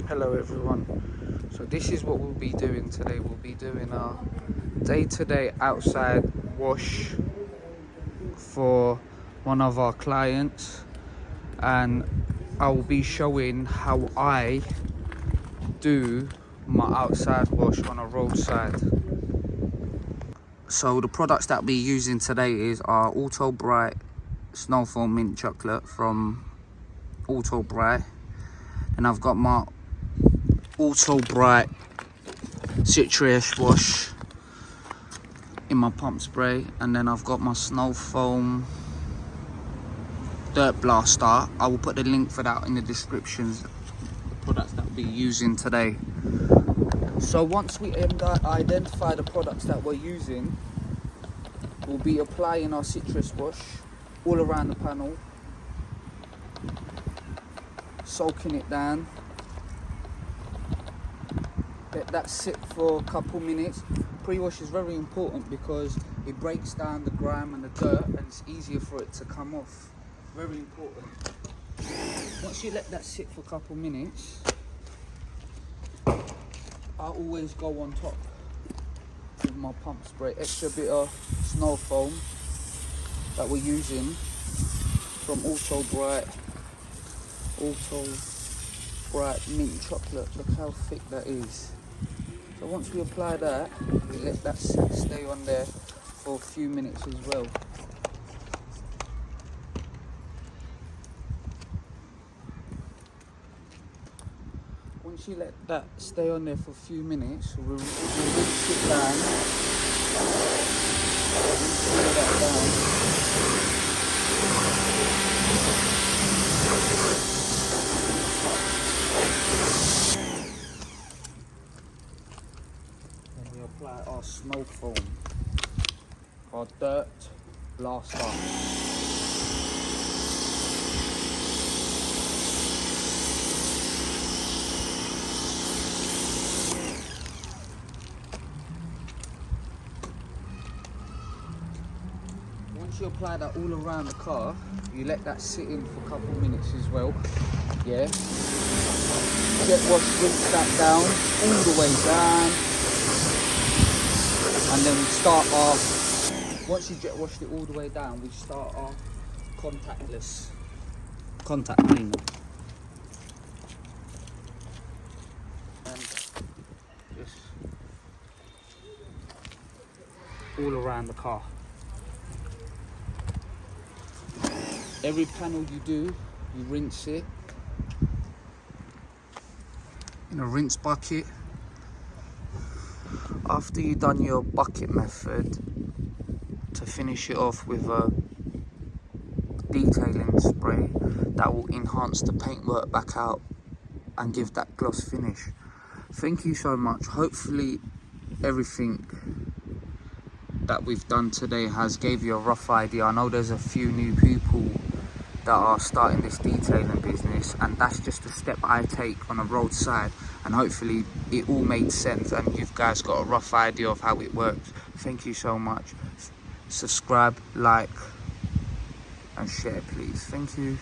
Hello everyone. So this is what we'll be doing today. We'll be doing our day-to-day outside wash for one of our clients, and I will be showing how I do my outside wash on a roadside. So the products that we're using today is our Autobrite snowfoam mint chocolate from Autobrite, and I've got my Autobrite citric wash in my pump spray, and then I've got my snowfoam dirtblaster. I will put the link for that in the descriptions, the products that we'll be using today. So once we identify the products that we're using, we'll be applying our citrus wash all around the panel, soaking it down. Let that sit for a couple minutes. Pre-wash is very important because it breaks down the grime and the dirt, and it's easier for it to come off. Very important. Once you let that sit for a couple minutes, I always go on top with my pump spray. Extra bit of snow foam that we're using from Autobrite mint chocolate. Look how thick that is. So once we apply that, we let that stay on there for a few minutes as well. Once you let that stay on there for a few minutes, we'll rinse it down. Rinse that down. We apply our snow foam, our dirt blaster. Once you apply that all around the car, you let that sit in for a couple of minutes as well. Yeah. Jet wash, rinse that down all the way down. And then we start our, once you jet washed it all the way down, we start our contact cleaner. And just all around the car. Every panel you do, you rinse it in a rinse bucket. After you've done your bucket method, to finish it off with a detailing spray that will enhance the paintwork back out and give that gloss finish. Thank you so much. Hopefully everything that we've done today has gave you a rough idea. I know there's a few new people that are starting this detailing business, and that's just a step I take on a roadside, and hopefully it all made sense and you guys got a rough idea of how it works. Thank you so much. Subscribe, like and share please. Thank you.